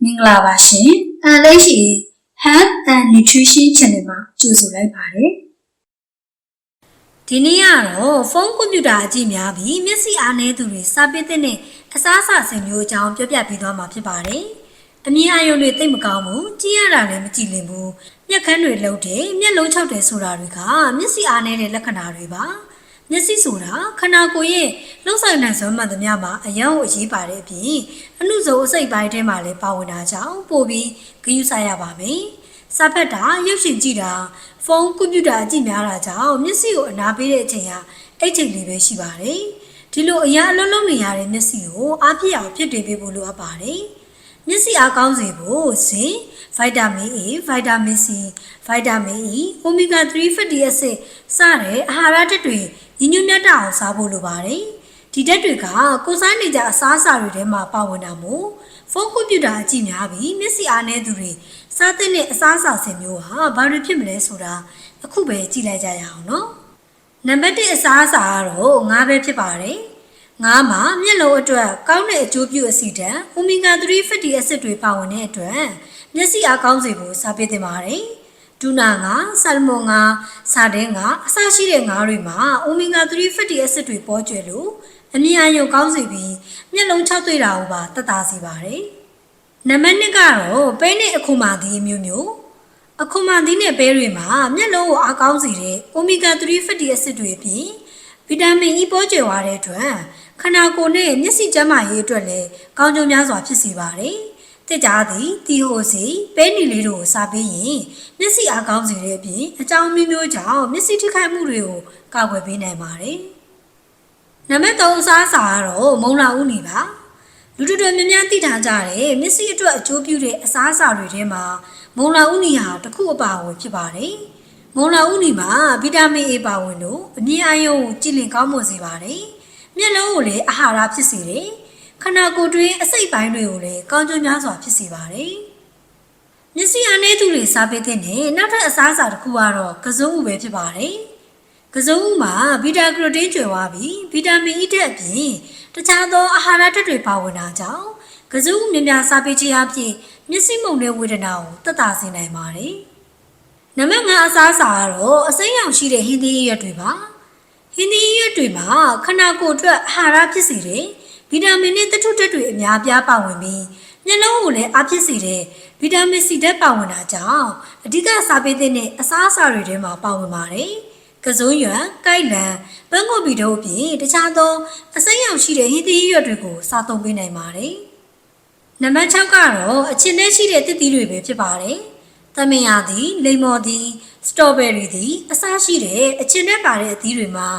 မင်္ဂလာပါရှင်။လက်ရှိ Health and Nutrition Channel မှာကြိုဆိုလိုက်ပါတယ်။ဒီနေ့ကတော့ဖုန်းကွန်ပျူတာအကြည့်များပြီးမျက်စိအားနည်းသူတွေစာပေတဲ့အစားအစာစင်မျိုးအကြောင်းပြောပြပေးသွားမှာဖြစ်ပါတယ်။အမြင်အာရုံတွေသိပ်မကောင်းဘူး။ကြည့်ရတာလည်းမကြည့်လင်ဘူး။မျက်ခမ်းတွေလှုပ်တယ်၊မျက်လုံးခြောက်တယ်ဆိုတာတွေကမျက်စိအားနည်းတဲ့လက္ခဏာတွေပါ။မျက်စိဆိုတာခန္ဓာကိုယ်ရဲ့လှုပ်ဆောင်နိုင်စွမ်းမှန်သမျှမှာအယံကိုအရေးပါတဲ့အပြင်အနုစုံအစိတ်ပိုင်းထဲမှာလည်းပါဝင်တာကြောင့်ပို့ပြီးဂရုစိုက်ရပါမယ်။စာဖတ်တာရုပ်ရှင်ကြည့်တာဖုန်းကွန်ပျူတာအကြည့်များတာကြောင့်မျက်စိကိုအနာပေးတဲ့အချိန်ဟာအဲ့ချိန်လေးပဲရှိပါတယ်။ဒီလိုအရာအလုံးလုံးနေရတဲ့မျက်စိကိုအားပြည့်အောင်ဖြစ်တည်ပေးဖို့လိုအပ်ပါတယ်။မျက်စိအားကောင်းစေဖို့ဇင်ဗိုက်တာမင် A ဗိုက်တာမင် C ဗိုက်တာမင် E အိုမီဂါ3 fatty acid စတဲ့အာဟာရဓာတ်တွေညီညွတ်မြတ်အောင်စားဖို့လိုပါတယ်။ဒီဓာတ်တွေကကိုယ်စားနေကြအစားအစာတွေထဲမှာပါဝင်တာမို့ဖုန်းကွန်ပျူတာအကြည့်များပြီးမျက်စိအားနည်းသူတွေစားတဲ့အစားအစာစင်မျိုးဟာဘာတွေဖြစ်မလဲဆိုတာအခုပဲကြည့်လိုက်ကြရအောင်နော်။နံပါတ်1အစားအစာကတော့ငါးပဲဖြစ်ပါတယ်။ငါးမှာမျက်လုံးအတွက်ကောင်းတဲ့အကျိုးပြုအဆီဓာတ် အိုမီဂါ3 fatty acid တွေပါဝင်တဲ့အတွက်မျက်စိအားကောင်းစေဖို့စားပေးသင့်ပါတယ်။ဒူနာငါဆာလမွန်ငါစာတဲငါအစရှိတဲ့ငါးတွေမှာအိုမီဂါ3 fatty acid တွေပေါ်ကျွယ်လို့အမြင်အာရုံကောင်းစေပြီးမျက်လုံးခြောက်သွေ့တာကိုပါသက်သာစေပါတယ်။နံပါတ်2ကတော့ပဲနဲ့အခွန်မာသီးမျိုးမျိုးအခွန်မာသီးနဲ့ပဲတွေမှာမျက်လုံးကိုအားကောင်းစေတဲ့အိုမီဂါ3 fatty acid တွေအပြင်ဗီတာမင် E ပေါ်ကျွယ်သွားတဲ့အတွက်ခန္ဓာကိုယ်နဲ့မျက်စိကျန်းမာရေးအတွက်လည်းကောင်းကျိုးများစွာဖြစ်စေပါတယ်။တက်ကြသည်တီဟိုစီပဲနီလေးတို့ကိုစားပေးရင်မျက်စိအားကောင်းစေတဲ့အပြင်အကြောင်းမျိုးမျိုးကြောင့်မျက်စိထိခိုက်မှုတွေကိုကာကွယ်ပေးနိုင်ပါတယ်။နံပါတ်3အစားအစာကတော့မုံလာဥနီပါ။လူတို့များများသိထားကြတယ်မျက်စိအတွက်အကျိုးပြုတဲ့အစားအစာတွေထဲမှာမုံလာဥနီဟာတစ်ခုအပါအဝင်ဖြစ်ပါတယ်။မုံလာဥနီမှာဗီတာမင် A ပါဝင်လို့အမြင်အာရုံကိုကြည်လင်ကောင်းမွန်စေပါတယ်။မျက်လုံးကိုလည်းအာဟာရဖြစ်စေတယ်။ခန္ဓာကိုယ်တွင်းအစိတ်ပိုင်းတွေကိုလည်းကောင်းကျိုးများစွာဖြစ်စေပါတယ်။မျက်စိအားနည်းသူတွေစားပေးတဲ့နောက်ထပ်အစားအစာတစ်ခုကတော့ကစုံဥပဲဖြစ်ပါတယ်။ကစုံဥမှာဘီတာကရိုတင်းကျွယ်ဝပြီးဗီတာမင် E ဓာတ်အပြင်တခြားသောအာဟာရဓာတ်တွေပါဝင်တာကြောင့်ကစုံဥများများစားပေးခြင်းအပြင်မျက်စိမှုန်တဲ့ဝေဒနာကိုသက်သာစေနိုင်ပါတယ်။နံပါတ်5အစားအစာကတော့အစိမ်းရောင်ရှိတဲ့ဟင်းသီးရွက်တွေပါ။ဟင်းသီးရွက်တွေမှာခန္ဓာကိုယ်အတွက်အာဟာရဖြစ်စေတဲ့ဗီတာမင်နဲ့သတ္တုဓာတ်တွေအများပြားပါဝင်ပြီးမျက်လုံးကိုလည်းအားဖြစ်စေတဲ့ဗီတာမင် C ဓာတ်ပါဝင်တာကြောင့်အဓိကစားပေးတဲ့အစားအစာတွေထဲမှာပါဝင်ပါတယ်။ကစုံရွက်၊ကိုက်လံ၊ပန်းကိုပီတို့အပြင်တခြားသောအစိမ်းရောင်ရှိတဲ့ဟင်းသီးရွက်တွေကိုစားသုံးပေးနိုင်ပါတယ်။နံပါတ်6ကတော့အချင်းနဲ့ရှိတဲ့သစ်သီးတွေပဲဖြစ်ပါတယ်။သမင်ရသည်၊လိမ္မော်သည်၊စတော်ဘယ်ရီသည်အစရှိတဲ့အချင်းနဲ့ပါတဲ့အသီးတွေမှာ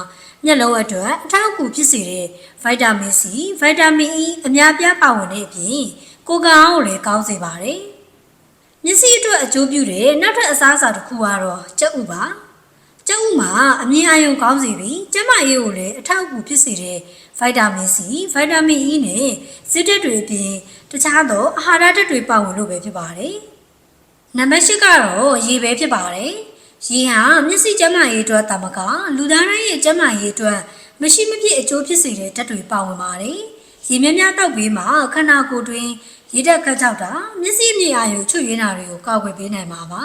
မျက်လုံးအတွက်အထောက်အကူဖြစ်စေတဲ့ဗိုက်တာမင် C ဗိုက်တာမင် E အများပြားပါဝင်တဲ့အပြင်ကိုယ်ကောင်ကိုလည်းကောင်းစေပါတယ်။မျက်စိအတွက်အကျိုးပြုတဲ့နောက်ထပ်အစားအစာတစ်ခုကတော့ကြက်ဥပါ။ကြက်ဥမှာအမြင်အာရုံကောင်းစေပြီးကျန်းမာရေးကိုလည်းအထောက်အကူဖြစ်စေတဲ့ဗိုက်တာမင် C ဗိုက်တာမင် E နဲ့ဇစ်ဓာတ်တွေအပြင်တခြားသောအာဟာရဓာတ်တွေပါဝင်လို့ပဲဖြစ်ပါတယ်။နံပါတ်8ကတော့ရေပဲဖြစ်ပါတယ်။ရေဟာမျက်စိကျန်းမာရေးအတွက်တာမကလူသားတိုင်းရဲ့ကျန်းမာရေးအတွက်မရှိမဖြစ်အကျိုးဖြစ်စေတဲ့ဓာတ်တွေပါဝင်ပါတယ်။ရေများများတောက်ပေးမှခန္ဓာကိုယ်တွင်ရေဓာတ်ခက်ကြောက်တာမျက်စိအမြင်အာရုံချွတ်ယွင်းတာတွေကိုကာကွယ်ပေးနိုင်မှာပါ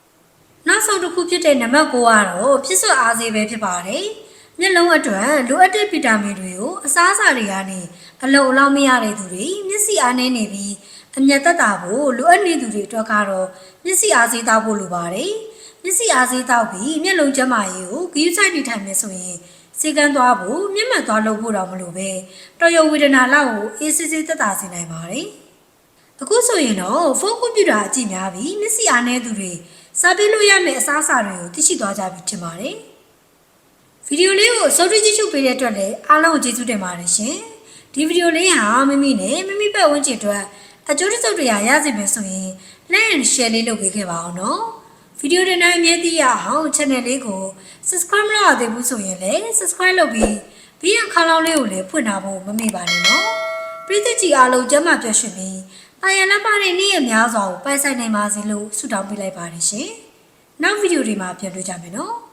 ။နောက်ဆုံးတစ်ခုဖြစ်တဲ့နံပါတ်9ကတော့ဖြစ်စွအားစေးပဲဖြစ်ပါတယ်။မျက်လုံးအတွက်လိုအပ်တဲ့ဗီတာမင်တွေကိုအစားအစာတွေကနေအလုံအလောက်မရတဲ့သူတွေမျက်စိအားနည်းနေပြီးအမျက်သက်သာဖို့လိုအပ်နေသူတွေအတွက်ကတော့မျက်စိအားစေးတောက်ဖို့လိုပါတယ်။မျက်စိအားစေးတောက်ပြီးမျက်လုံးကျန်းမာရေးကိုဂရုစိုက်နေထိုင်မယ်ဆိုရင်စေကန်းသွားဖို့မျက်မှန်သွားလုပ်ဖို့တော့မလိုပဲတော်ရုံဝေဒနာလောက်ကိုအေးစစ်စစ်သက်သာစေနိုင်ပါတယ်။အခုဆိုရင်တော့ဖုန်းကွန်ပျူတာအကြည့်များပြီးမျက်စိအားနည်းသူတွေစားပေးလို့ရမယ့်အစားအစာတွေကိုသိရှိသွားကြပြီထင်ပါတယ်။ဗီဒီယိုလေးကိုအဆုံးထိကြည့်ရှုပေးတဲ့အတွက်လည်းအားလုံးကိုကျေးဇူးတင်ပါတယ်ရှင်။ဒီဗီဒီယိုလေးဟာမိမိနဲ့မိမိပတ်ဝန်းကျင်အတွက်အကျိုးတစ်စုံတရာရစေမယ်ဆိုရင် like and share လေးလုပ်ပေးခဲ့ပါအောင်နော်။ဗီဒီယိုတွေနဲ့အမြဲတမ်းရအောင် channel လေးကို subscribe မလုပ်ရသေးဘူးဆိုရင်လည်း subscribe လုပ်ပြီးဘေးရန်ခါလောင်းလေးကိုလည်းဖွင့်ထားဖို့မမေ့ပါနဲ့နော်။ပရိသတ်ကြီးအားလုံးကျန်းမာပျော်ရွှင်ပြီးတာယာလပါတဲ့နေ့ရက်များစွာကိုပိုင်ဆိုင်နိုင်ပါစေလို့ဆုတောင်းပေးလိုက်ပါတယ်ရှင်။နောက်ဗီဒီယိုတွေမှာပြန်တွေ့ကြမယ်နော်။